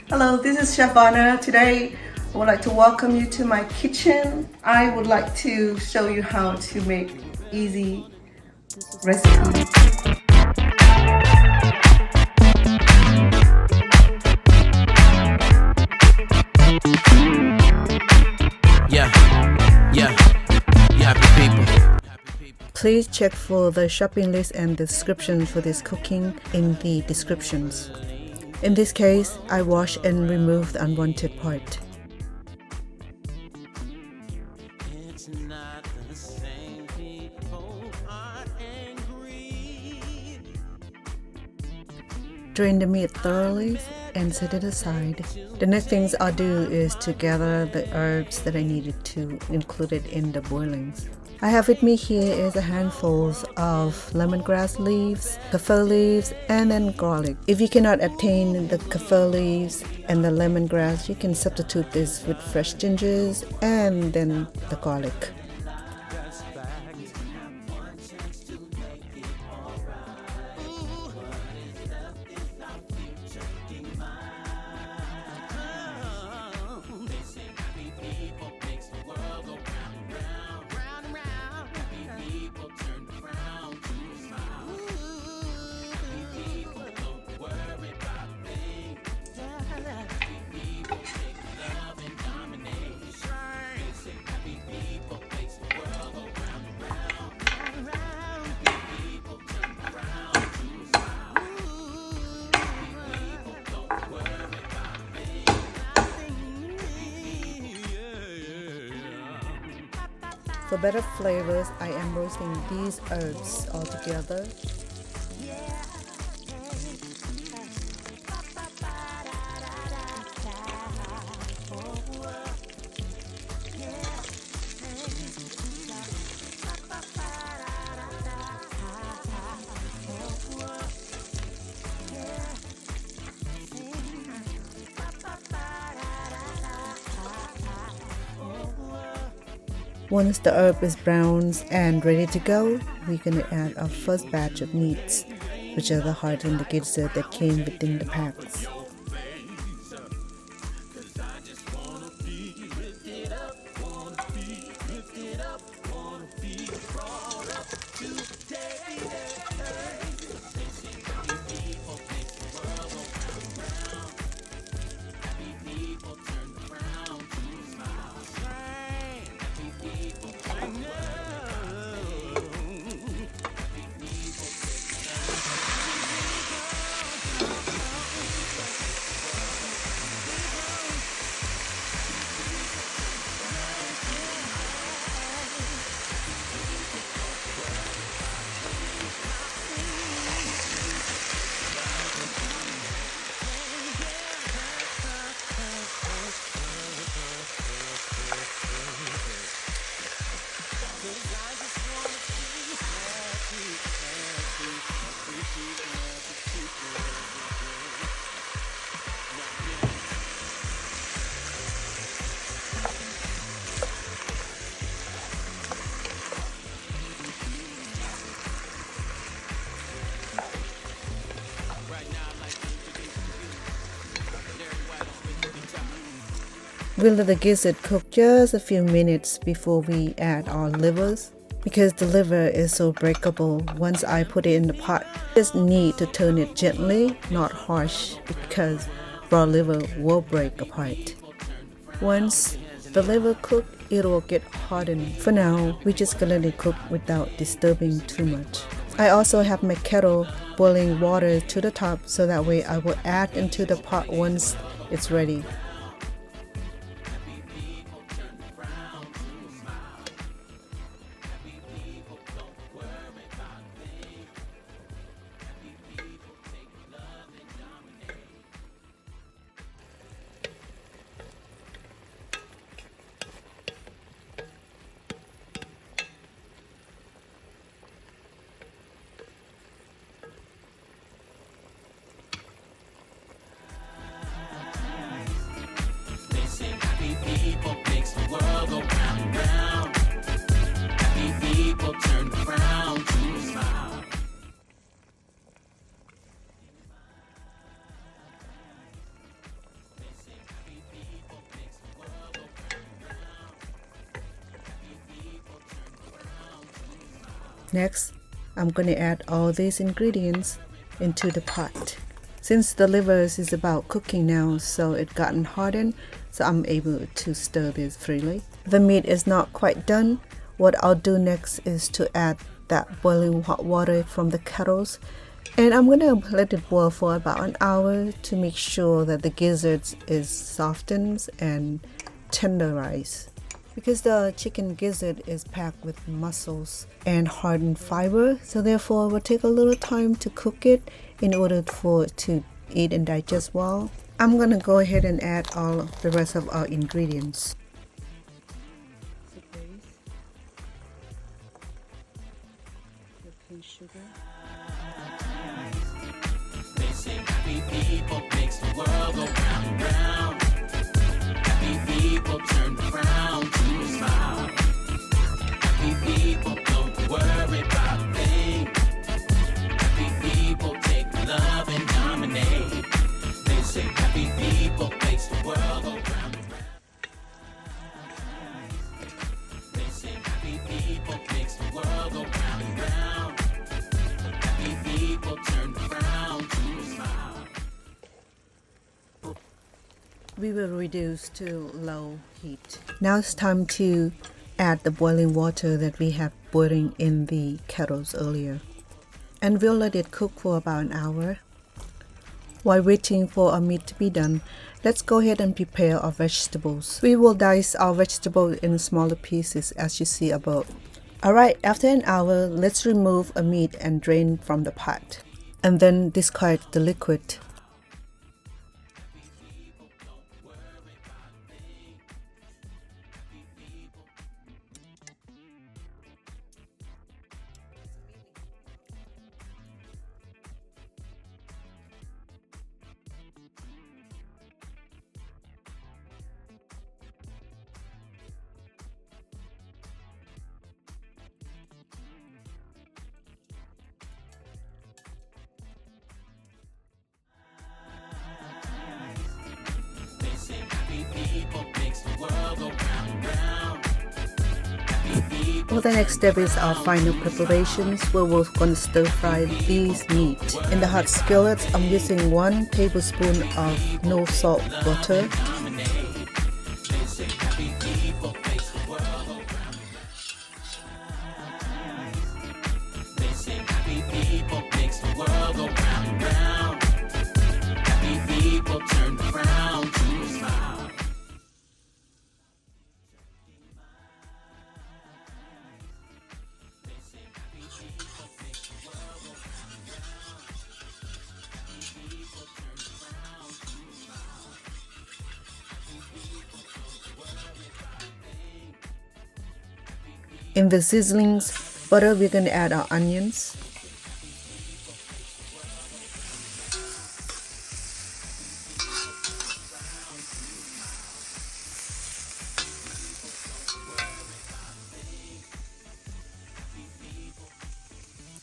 Hello, this is Chef Anna. Today I would like to welcome you to my kitchen. I would like to show you how to make easy recipes. Yeah, happy people. Please check for the shopping list and description for this cooking in the descriptions. In this case, I wash and remove the unwanted part. Drain the meat thoroughly and set it aside. The next things I'll do is to gather the herbs that I needed to include it in the boilings. I have with me here is a handfuls of lemongrass leaves, kaffir leaves, and then garlic. If you cannot obtain the kaffir leaves and the lemongrass, you can substitute this with fresh gingers and then the garlic. For better flavors, I am roasting these herbs all together. Once the herb is browned and ready to go, we're going to add our first batch of meats, which are the heart and the gizzard that came within the packs. We'll let the gizzard cook just a few minutes before we add our livers. Because the liver is so breakable, once I put it in the pot, just need to turn it gently, not harsh, because raw liver will break apart. Once the liver cooked, it will get hardened. For now, we're just gonna let it cook without disturbing too much. I also have my kettle boiling water to the top, so that way I will add into the pot once it's ready. Next, I'm going to add all these ingredients into the pot. Since the livers is about cooking now, so it gotten hardened, so I'm able to stir this freely. The meat is not quite done. What I'll do next is to add that boiling hot water from the kettles, and I'm gonna let it boil for about an hour to make sure that the gizzards is softened and tenderized. Because the chicken gizzard is packed with muscles and hardened fiber, so therefore it will take a little time to cook it in order for it to eat and digest well. I'm gonna go ahead and add all of the rest of our ingredients. Sugar. They say happy people makes the world go round and round. Happy people turn the frown to a smile. Happy people don't worry about a thing. Happy people take love and dominate. They say happy people makes the world go round and round. They say happy people makes the world go round and round. People turn around to a smile. We will reduce to low heat. Now it's time to add the boiling water that we have boiling in the kettles earlier. And we'll let it cook for about an hour. While waiting for our meat to be done, let's go ahead and prepare our vegetables. We will dice our vegetables in smaller pieces as you see above. Alright, after an hour, let's remove a meat and drain from the pot, and then discard the liquid. Well, the next step is our final preparations, where we're going to stir fry these meat. In the hot skillet, I'm using 1 tablespoon of no salt butter. In the sizzling butter, we're going to add our onions.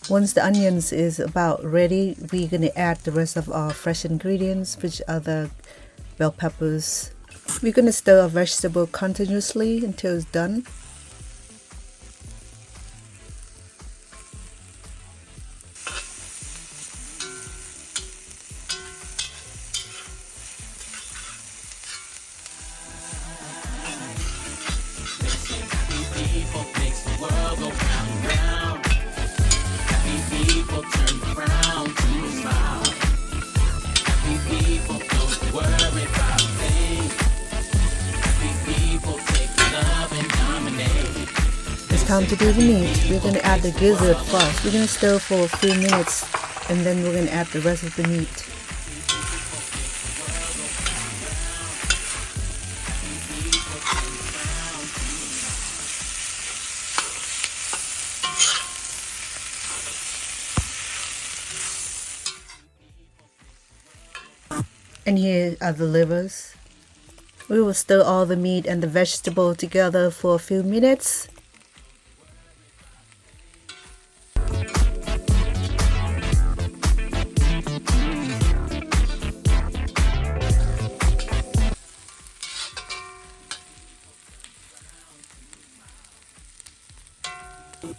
Once the onions is about ready, we're going to add the rest of our fresh ingredients, which are the bell peppers. We're going to stir our vegetable continuously until it's done. Time to do the meat. We're going to add the gizzard first. We're going to stir for a few minutes, and then we're going to add the rest of the meat. And here are the livers. We will stir all the meat and the vegetable together for a few minutes.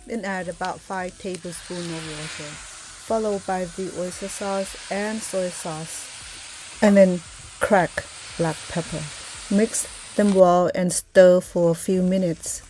Then add about 5 tablespoons of water, followed by the oyster sauce and soy sauce. And then crack black pepper. Mix them well and stir for a few minutes.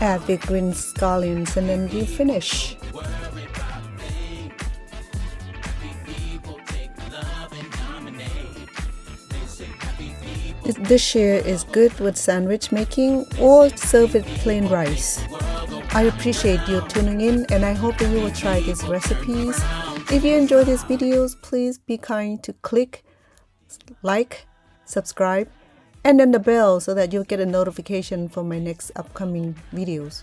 Add the green scallions and then you finish. This dish here is good with sandwich making or serve with plain rice. I appreciate you tuning in and I hope that you will try these recipes. If you enjoy these videos, please be kind to click like, subscribe, and then the bell so that you'll get a notification for my next upcoming videos.